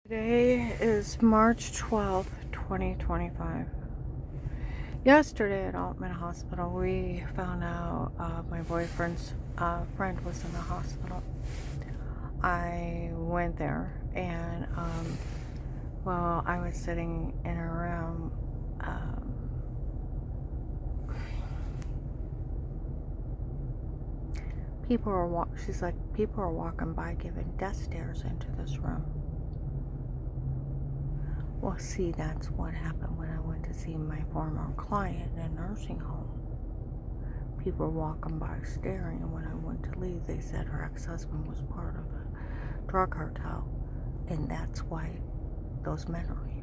Today is March 12th, 2025. Yesterday at Altman Hospital, we found out my boyfriend's friend was in the hospital. I went there and, while I was sitting in a room, she's like, people are walking by giving death stares into this room. Well, see, that's what happened when I went to see my former client in a nursing home. People were walking by staring, and when I went to leave, they said her ex-husband was part of a drug cartel, and that's why those men are here.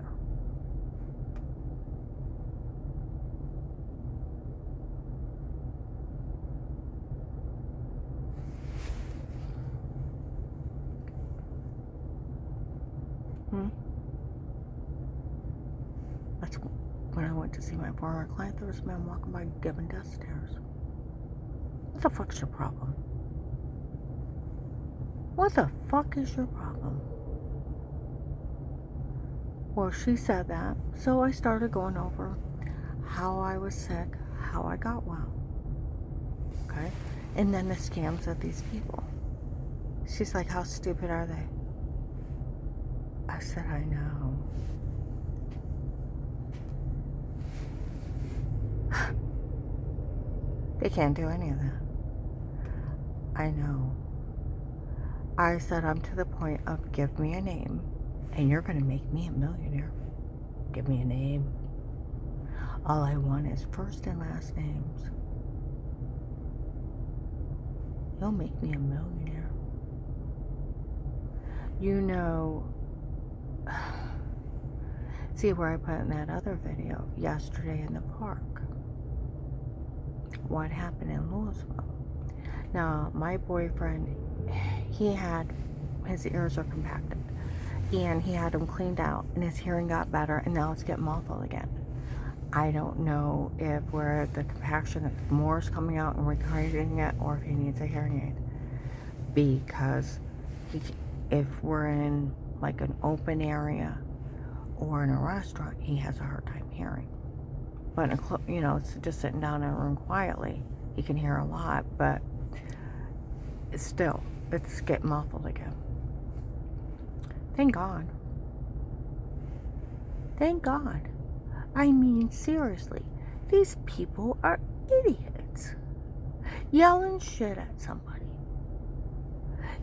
That's when I went to see my former client, there was a man walking by giving death stares. What the fuck's your problem? What the fuck is your problem? Well, she said that, so I started going over how I was sick, how I got well, okay? And then the scams of these people. She's like, how stupid are they? I said, I know. They can't do any of that. I know. I said, I'm to the point of give me a name and you're going to make me a millionaire. Give me a name. All I want is first and last names. You'll make me a millionaire. You know, see where I put in that other video yesterday in the park. What happened in Louisville. Now, my boyfriend, his ears are compacted, and he had them cleaned out, and his hearing got better, and now it's getting muffled again. I don't know if where the compaction, if more is coming out and recreating it, or if he needs a hearing aid. Because if we're in like an open area or in a restaurant, he has a hard time hearing. But it's just sitting down in a room quietly, he can hear a lot, but it's getting muffled again. Thank God. Thank God. I mean, seriously, these people are idiots. Yelling shit at somebody.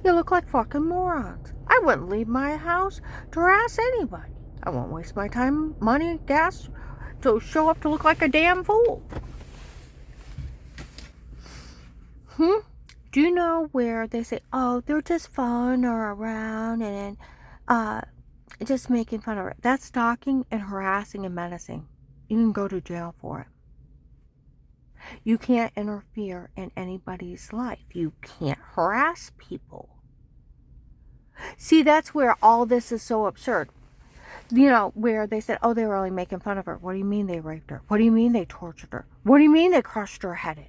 You look like fucking morons. I wouldn't leave my house to harass anybody. I won't waste my time, money, gas to show up to look like a damn fool. Do you know where they say, oh, they're just fun or around and just making fun of it? That's stalking and harassing and menacing. You can go to jail for it. You can't interfere in anybody's life. You can't harass people. See, that's where all this is so absurd. Where they said, oh, they were only making fun of her. What do you mean they raped her? What do you mean they tortured her? What do you mean they crushed her head in?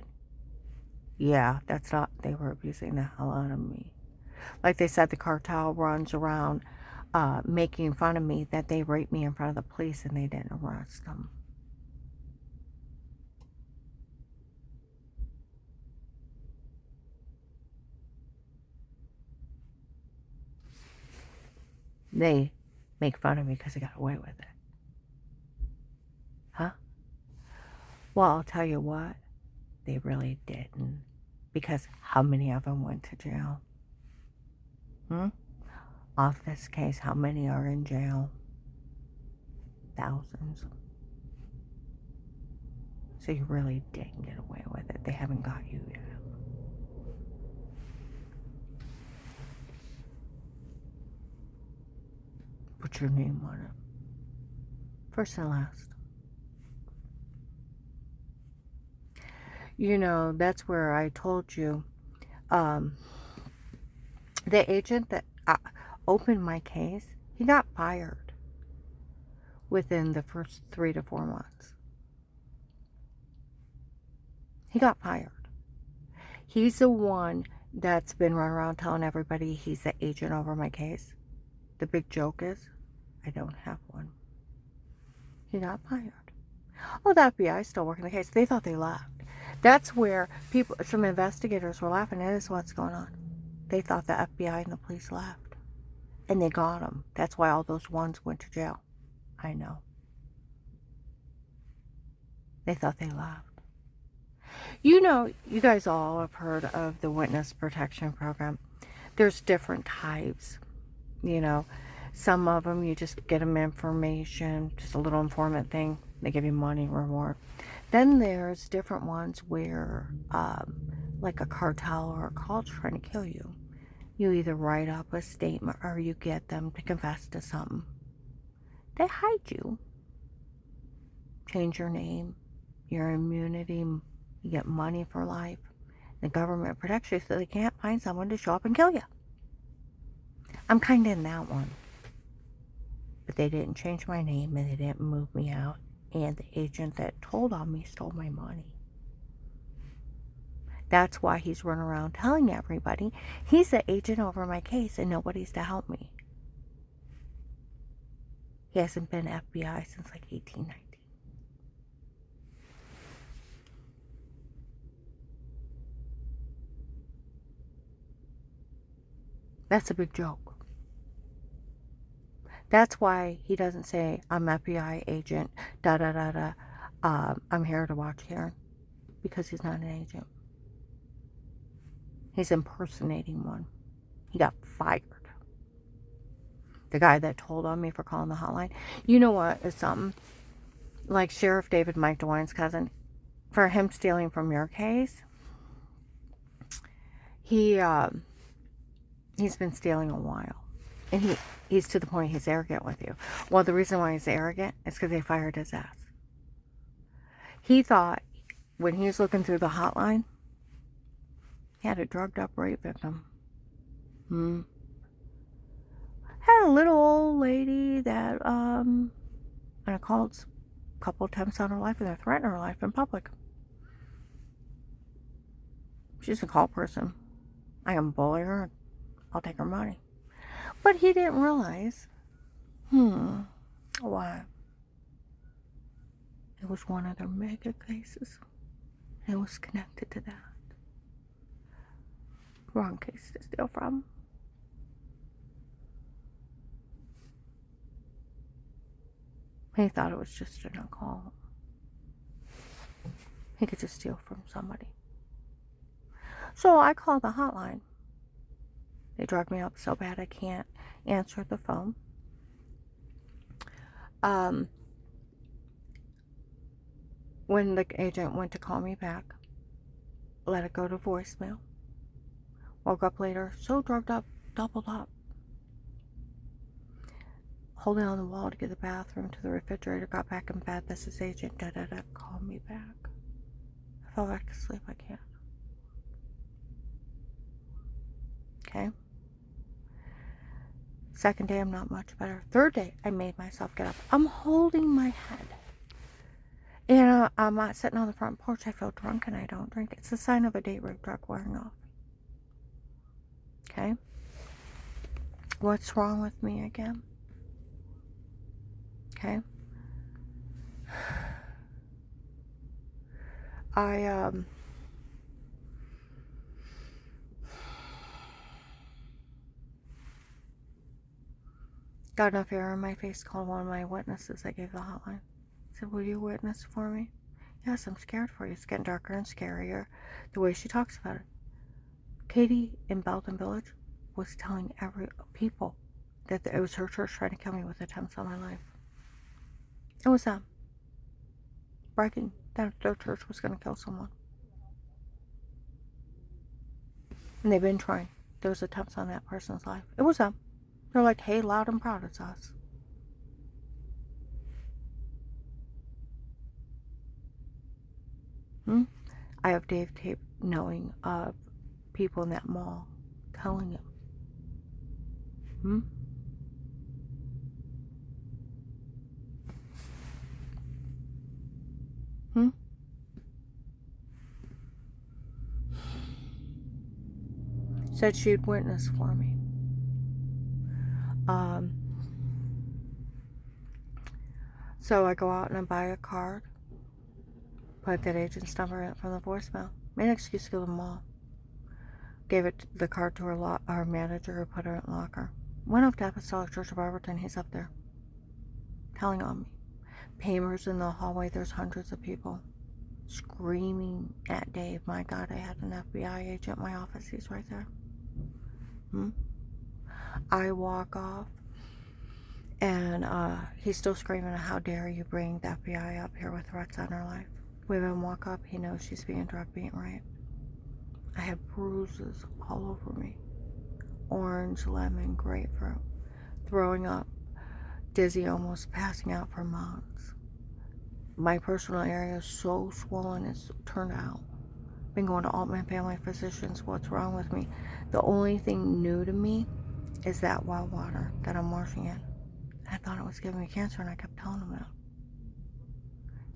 Yeah, that's not, they were abusing the hell out of me. Like they said, the cartel runs around making fun of me that they raped me in front of the police and they didn't arrest them. They make fun of me because I got away with it. Huh? Well, I'll tell you what, they really didn't. Because how many of them went to jail? Off this case, how many are in jail? Thousands. So you really didn't get away with it. They haven't got you yet. Put your name on it. First and last. That's where I told you, the agent that opened my case, he got fired within the first 3 to 4 months. He got fired. He's the one that's been running around telling everybody he's the agent over my case. The big joke is, I don't have one. He got fired. Oh, the FBI is still working the case. They thought they left. That's where some investigators were laughing. That is what's going on. They thought the FBI and the police left. And they got him. That's why all those ones went to jail. I know. They thought they left. You know, you guys all have heard of the Witness Protection Program. There's different types. You know, some of them you just get them information, just a little informant thing. They give you money reward. Then there's different ones where, like a cartel or a cult trying to kill you. You either write up a statement or you get them to confess to something. They hide you. Change your name, your immunity, you get money for life. The government protects you so they can't find someone to show up and kill you. I'm kind of in that one. But they didn't change my name and they didn't move me out. And the agent that told on me stole my money. That's why he's running around telling everybody he's the agent over my case and nobody's to help me. He hasn't been FBI since like 1890. That's a big joke. That's why he doesn't say, I'm FBI agent, da-da-da-da, I'm here to watch Karen. Because he's not an agent. He's impersonating one. He got fired. The guy that told on me for calling the hotline. You know what is something? Like Sheriff David, Mike DeWine's cousin, for him stealing from your case, he's been stealing a while. And he's to the point he's arrogant with you. Well, the reason why he's arrogant is because they fired his ass. He thought when he was looking through the hotline, he had a drugged up rape victim. Had a little old lady that and I called a couple times on her life and they're threatening her life in public. She's a call person. I can bully her. I'll take her money. But he didn't realize, why? It was one of their mega cases. It was connected to that. Wrong case to steal from. He thought it was just a call. He could just steal from somebody. So I called the hotline. They drug me up so bad I can't answer the phone. When the agent went to call me back, let it go to voicemail. Woke up later, so drugged up, doubled up. Holding on the wall to get the bathroom to the refrigerator, got back in bed. This is agent, da-da-da, call me back. I fell back to sleep, I can't. Okay? Second day, I'm not much better. Third day, I made myself get up. I'm holding my head. And I'm sitting on the front porch. I feel drunk and I don't drink. It's a sign of a date rape drug wearing off. Okay? What's wrong with me again? Okay? I got enough air in my face, called one of my witnesses. I gave the hotline. I said, will you witness for me? Yes, I'm scared for you. It's getting darker and scarier the way she talks about it. Katie in Belton Village was telling people that it was her church trying to kill me with attempts on my life. It was them. Bragging that their church was going to kill someone. And they've been trying. There was attempts on that person's life. It was them. They're like, hey, loud and proud, it's us. I have Dave tape knowing of people in that mall telling him. Said she'd witness for me. So I go out and I buy a card, put that agent's number in from the voicemail. Made an excuse to go to the mall. Gave the card to our manager who put her in the locker. Went up to Apostolic Church of Barberton. He's up there, telling on me. Pamers in the hallway. There's hundreds of people screaming at Dave. My God, I had an FBI agent in my office. He's right there. I walk off, and he's still screaming, how dare you bring the FBI up here with threats on her life. We even walk up. He knows she's being drugged, being raped. I had bruises all over me. Orange, lemon, grapefruit. Throwing up. Dizzy, almost passing out for months. My personal area is so swollen, it's turned out. Been going to Altman Family Physicians. What's wrong with me? The only thing new to me is that well water that I'm washing in. I thought it was giving me cancer, and I kept telling them that.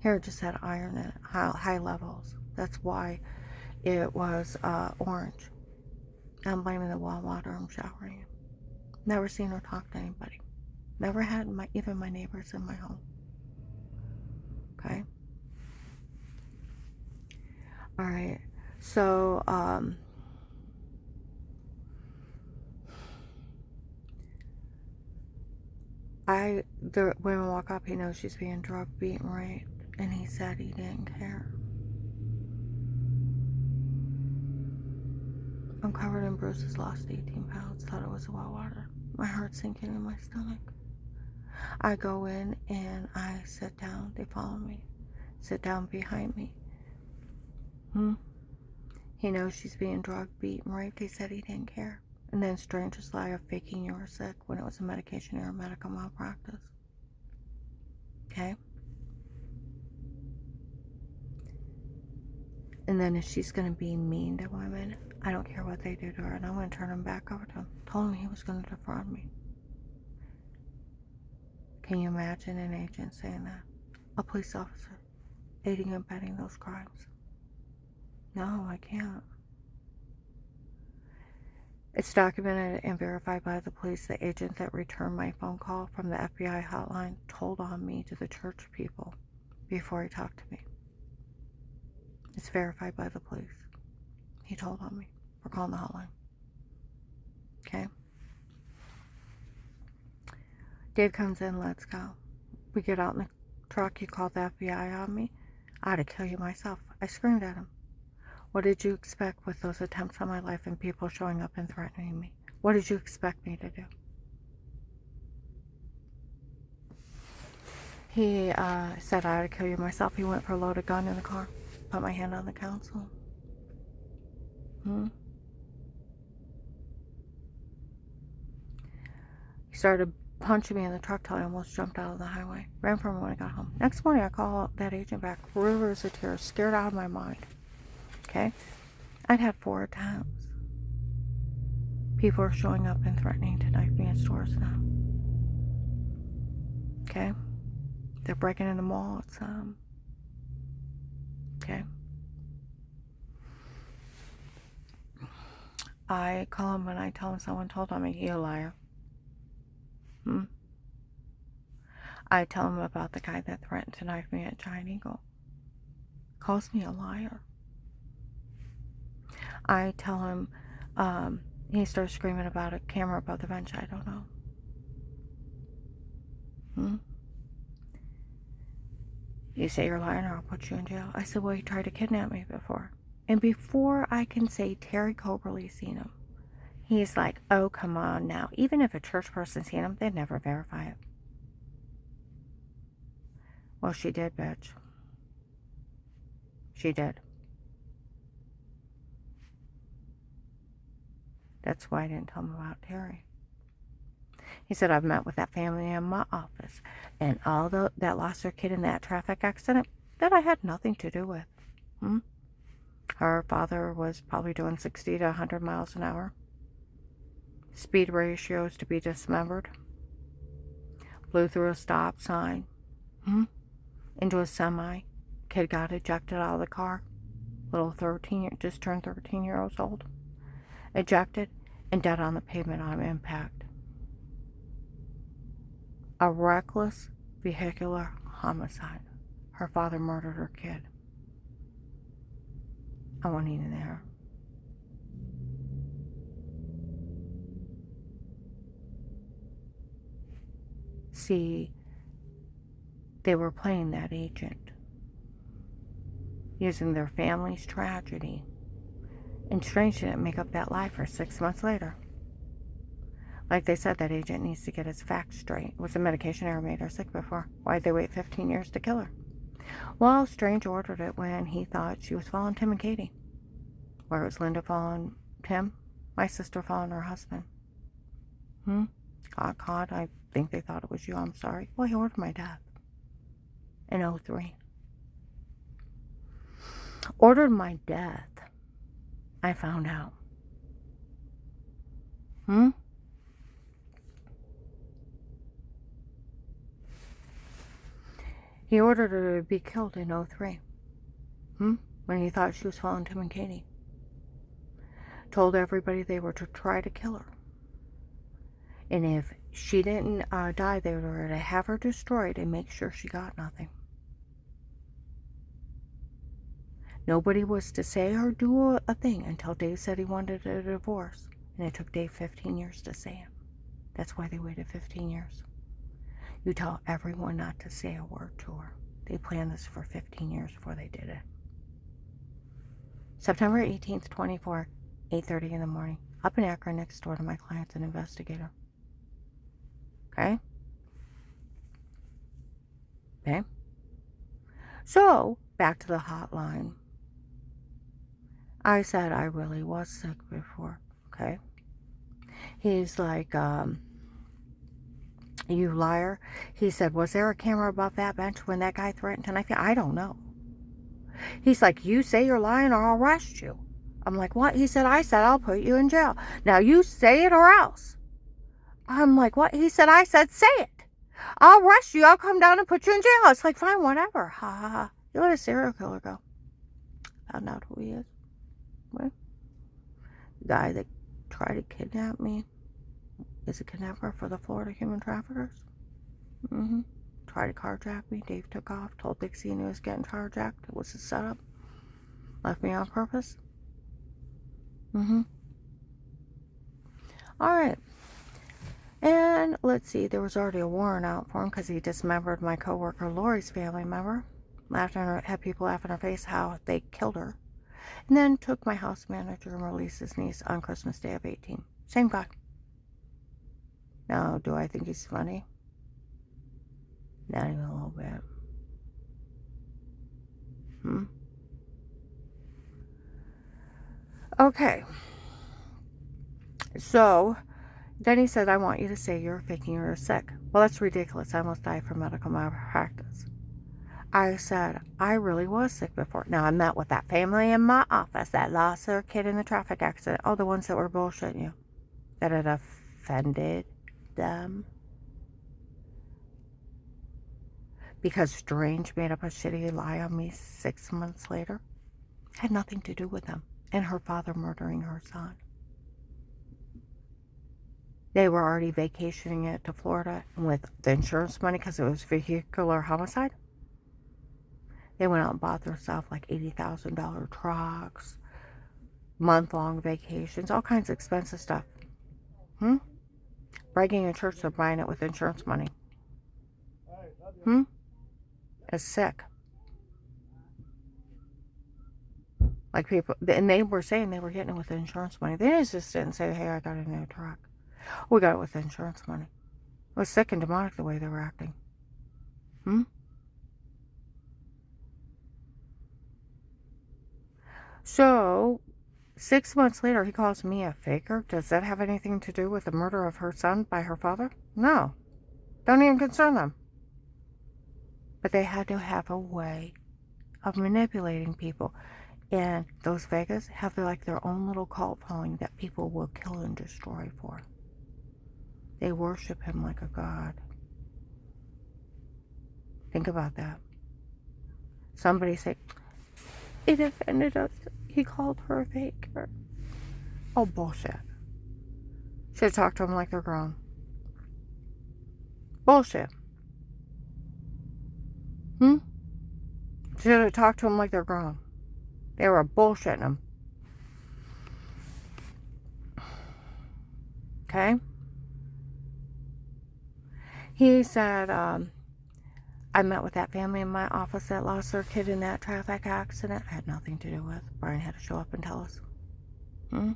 Here, it just had iron in it, high levels. That's why it was orange. I'm blaming the well water I'm showering in. Never seen her talk to anybody. Never had even my neighbors in my home. Okay? Alright. So, the women walk up, he knows she's being drugged, beaten, raped, and he said he didn't care. I'm covered in bruises, lost 18 pounds, thought it was well water. My heart's sinking in my stomach. I go in and I sit down. They follow me. Sit down behind me. He knows she's being drugged, beaten, raped. He said he didn't care. And then strangers lie of faking you were sick when it was a medication or a medical malpractice. Okay? And then if she's going to be mean to women, I don't care what they do to her, and I'm going to turn him back over to him. Told him he was going to defraud me. Can you imagine an agent saying that? A police officer aiding and abetting those crimes? No, I can't. It's documented and verified by the police. The agent that returned my phone call from the FBI hotline told on me to the church people before he talked to me. It's verified by the police. He told on me for calling the hotline. Okay? Dave comes in, let's go. We get out in the truck. He called the FBI on me. I ought to kill you myself. I screamed at him. What did you expect with those attempts on my life and people showing up and threatening me? What did you expect me to do? He said I ought to kill you myself. He went for a loaded gun in the car. Put my hand on the console. He started punching me in the truck till I almost jumped out of the highway. Ran from him when I got home. Next morning, I called that agent back. Rivers of tears. Scared out of my mind. Okay? I'd had 4 attempts. People are showing up and threatening to knife me in stores now. Okay? They're breaking in the mall. It's, okay? I call him and I tell him someone told on me. He a liar. I tell him about the guy that threatened to knife me at Giant Eagle. Calls me a liar. I tell him, he starts screaming about a camera above the bench. I don't know. You say you're lying or I'll put you in jail. I said, well, he tried to kidnap me before. And before I can say Terry Coberly's seen him, he's like, oh, come on now. Even if a church person's seen him, they'd never verify it. Well, she did, bitch. She did. That's why I didn't tell him about Terry. He said, I've met with that family in my office, and although that lost their kid in that traffic accident, that I had nothing to do with. Her father was probably doing 60 to 100 miles an hour. Speed ratios to be dismembered. Blew through a stop sign. Into a semi. Kid got ejected out of the car. Little just turned 13 years old. Ejected and dead on the pavement on impact. A reckless vehicular homicide. Her father murdered her kid. I wasn't even there. See, they were playing that agent, using their family's tragedy. And Strange didn't make up that lie for 6 months later. Like they said, that agent needs to get his facts straight. Was the medication ever made her sick before? Why'd they wait 15 years to kill her? Well, Strange ordered it when he thought she was following Tim and Katie. Where was Linda following Tim? My sister following her husband. God, I think they thought it was you. I'm sorry. Well, he ordered my death. In 2003. Ordered my death. I found out. He ordered her to be killed in 2003. When he thought she was following Tim and Katie. Told everybody they were to try to kill her. And if she didn't die, they were to have her destroyed and make sure she got nothing. Nobody was to say or do a thing until Dave said he wanted a divorce. And it took Dave 15 years to say it. That's why they waited 15 years. You tell everyone not to say a word to her. They planned this for 15 years before they did it. September 18th, 24, 8:30 in the morning. Up in Akron, next door to my client's an investigator. Okay? So, back to the hotline. I said I really was sick before. Okay? He's like, you liar. He said, was there a camera above that bench when that guy threatened to knife you? I don't know. He's like, you say you're lying or I'll arrest you. I'm like, what? He said, I said I'll put you in jail. Now you say it or else. I'm like, what? He said, I said, say it. I'll arrest you. I'll come down and put you in jail. It's like, fine, whatever. Ha ha ha. You let a serial killer go. Found out who he is. What? The guy that tried to kidnap me is a kidnapper for the Florida human traffickers. Tried to carjack me. Dave took off. Told Dixie he was getting carjacked. It was a setup. Left me on purpose. Alright. And let's see, there was already a warrant out for him because he dismembered my coworker Lori's family member. Had people laugh in her face how they killed her. And then took my house manager and released his niece on Christmas Day of 18. Same guy. Now, do I think he's funny? Not even a little bit. Okay. So, then he said, I want you to say you're faking you're sick. Well, that's ridiculous. I almost died from medical malpractice. I said, I really was sick before. Now, I met with that family in my office that lost their kid in the traffic accident. Oh, the ones that were bullshitting you. That had offended them. Because Strange made up a shitty lie on me 6 months later. Had nothing to do with them. And her father murdering her son. They were already vacationing it to Florida with the insurance money because it was vehicular homicide. They went out and bought themselves like $80,000 trucks, month-long vacations, all kinds of expensive stuff. Bragging in church they're buying it with insurance money. It's sick. Like people, and they were saying they were getting it with insurance money. They just didn't say, hey, I got a new truck. We got it with insurance money. It was sick and demonic the way they were acting. So, 6 months later, he calls me a faker. Does that have anything to do with the murder of her son by her father? No. Don't even concern them. But they had to have a way of manipulating people. And those Vegas have their own little cult following that people will kill and destroy for. They worship him like a god. Think about that. Somebody say, it offended us. He called her a faker. Oh, bullshit. Should talk to them like they're grown. Bullshit. Hmm? Should have talked to them like they're grown. They were bullshitting them. Okay? He said, I met with that family in my office that lost their kid in that traffic accident. I had nothing to do with. Brian had to show up and tell us. Hmm?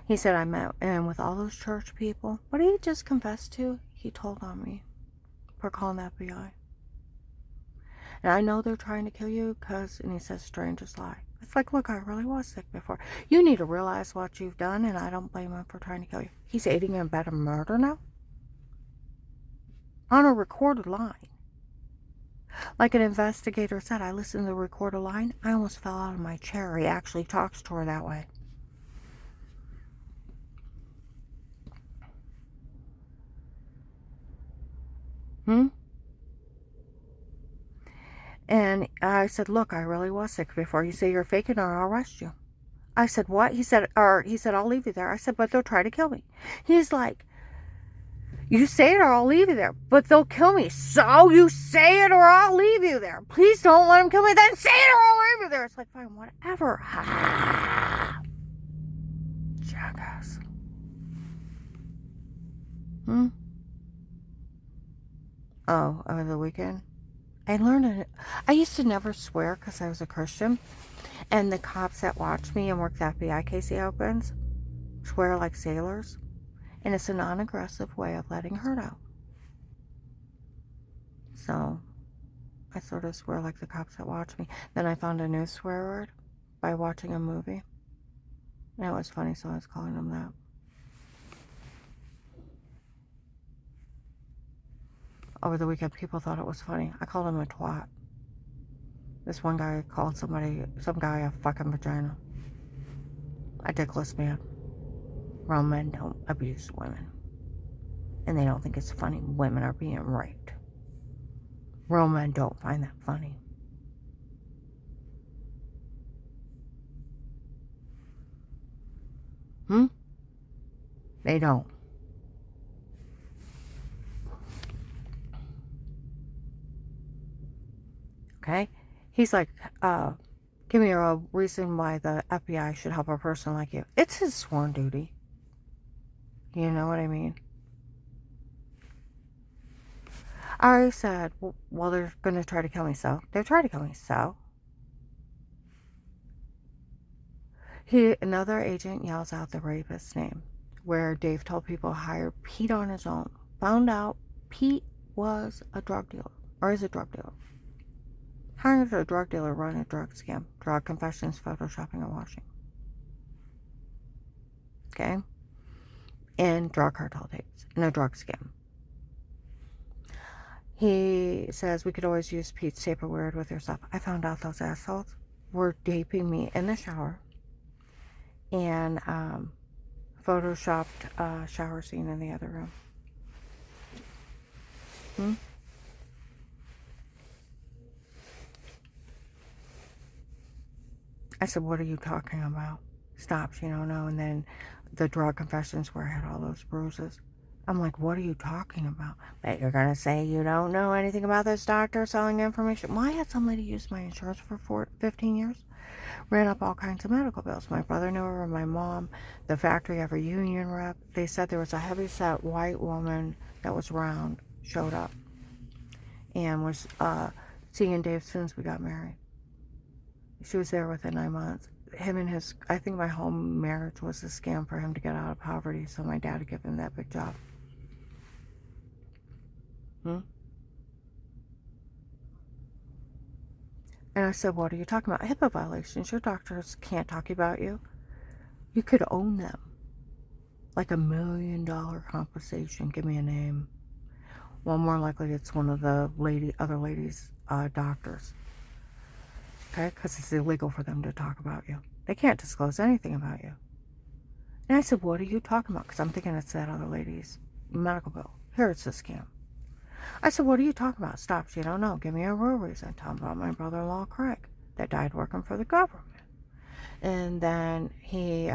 He said, I met and with all those church people. What did he just confess to? He told on me for calling the FBI. And I know they're trying to kill you because, and he says, strangers lie. It's like, look, I really was sick before. You need to realize what you've done, and I don't blame him for trying to kill you. He's aiding and abetting murder now? On a recorded line. Like an investigator said, I listened to the recorded line. I almost fell out of my chair. He actually talks to her that way. And I said, look, I really was sick before. You say you're faking or I'll arrest you. I said, what? He said, I'll leave you there. I said, but they'll try to kill me. He's like, you say it or I'll leave you there, but they'll kill me. So you say it or I'll leave you there. Please don't let them kill me. Then say it or I'll leave you there. It's like, fine, whatever. Jackass. Oh, over the weekend? I learned it. I used to never swear because I was a Christian. And the cops that watch me and work the FBI case he opens swear like sailors. And it's a non-aggressive way of letting hurt out. So I sort of swear like the cops that watch me. Then I found a new swear word by watching a movie. And it was funny, so I was calling them that. Over the weekend, people thought it was funny. I called him a twat. This one guy called some guy a fucking vagina. A dickless man. Grown men don't abuse women. And they don't think it's funny women are being raped. Grown men don't find that funny. They don't. Okay? He's like, give me a reason why the FBI should help a person like you. It's his sworn duty. You know what I mean? I already said, well, they're going to try to kill me, so. They've tried to kill me, so. Another agent yells out the rapist's name, where Dave told people to hire Pete on his own. Found out Pete was a drug dealer, or is a drug dealer. Hired a drug dealer, run a drug scam, drug confessions, photoshopping, and washing. Okay? And drug cartel tapes, and a drug scam. He says we could always use Pete's Tupperware with your stuff. I found out those assholes were taping me in the shower and photoshopped a shower scene in the other room. I said, what are you talking about? Stop, she don't know. And then the drug confessions where I had all those bruises. I'm like, what are you talking about? But you're going to say you don't know anything about this doctor selling information? Well, I had some lady use my insurance for 15 years. Ran up all kinds of medical bills. My brother knew her, my mom, the factory of a union rep. They said there was a heavyset white woman that was round, showed up, and was seeing Dave since we got married. She was there within 9 months. Him and his, I think my whole marriage was a scam for him to get out of poverty, so my dad would give him that big job. And I said, what are you talking about? HIPAA violations. Your doctors can't talk about you. You could own them. Like $1 million compensation. Give me a name. Well, more likely it's one of the other ladies' doctors. Okay? Because it's illegal for them to talk about you. They can't disclose anything about you. And I said, what are you talking about? Because I'm thinking it's that other lady's medical bill. Here, it's a scam. I said, what are you talking about? Stop, you don't know. Give me a real reason. Tell him about my brother-in-law, Craig, that died working for the government. And then he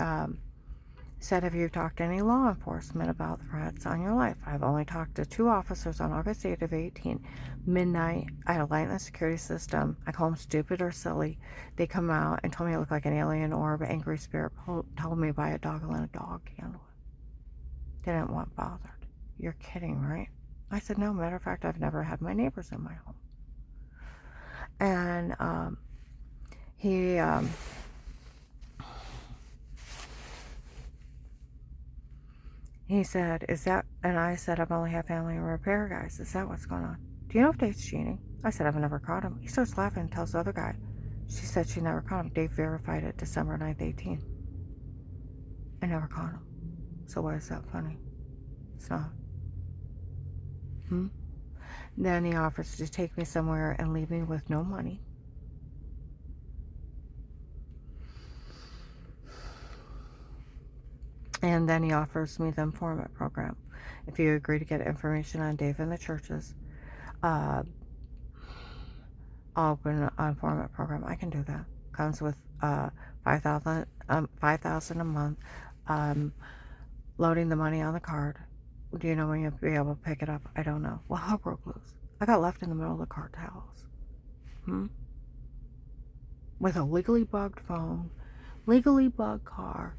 Said, have you talked to any law enforcement about threats on your life? I've only talked to 2 officers on August 8th of 18. Midnight, I had a light in the security system. I call them stupid or silly. They come out and told me I look like an alien orb, angry spirit, told me to buy a dog and let a dog handle it. Didn't want bothered. You're kidding, right? I said, no, matter of fact, I've never had my neighbors in my home. And he said, is that, and I said, I've only had family repair guys. Is that what's going on? Do you know if Dave's cheating? I said, I've never caught him. He starts laughing and tells the other guy. She said she never caught him. Dave verified it December 9th, 18. I never caught him. So why is that funny? It's not. Then he offers to take me somewhere and leave me with no money. And then he offers me the informant program. If you agree to get information on Dave and the churches, I'll open an informant program. I can do that. Comes with $5,000 a month. Loading the money on the card. Do you know when you'll be able to pick it up? I don't know. Well, how broke loose? I got left in the middle of the cartels. With a legally bugged phone, legally bugged car,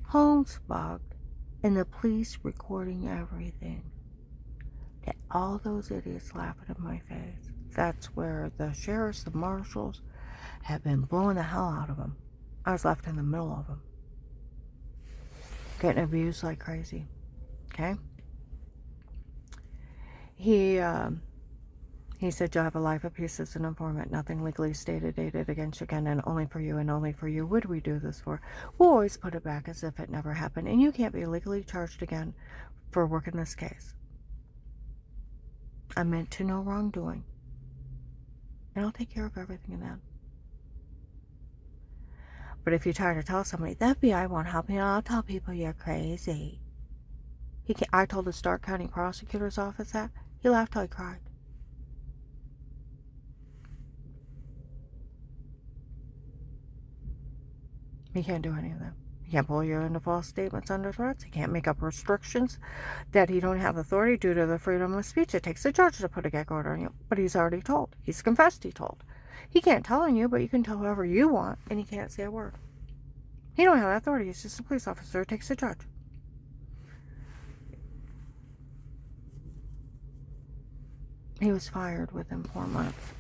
homes bugged, and the police recording everything. And all those idiots laughing in my face. That's where the sheriffs, the marshals, have been blowing the hell out of them. I was left in the middle of them. Getting abused like crazy. Okay? He said, you'll have a life of peace as an informant, nothing legally stated, dated against you again, and only for you and only for you. What do we do this for? We'll always put it back as if it never happened, and you can't be legally charged again for working this case. I meant to no wrongdoing, and I'll take care of everything then. But if you try to tell somebody, the FBI won't help you, I'll tell people you're crazy. I told the Stark County Prosecutor's Office that. He laughed till he cried. He can't do any of that. He can't pull you into false statements under threats. He can't make up restrictions that he don't have authority due to the freedom of speech. It takes a judge to put a gag order on you. But he's already told. He's confessed he told. He can't tell on you, but you can tell whoever you want, and he can't say a word. He don't have that authority. He's just a police officer. It takes a judge. He was fired within 4 months.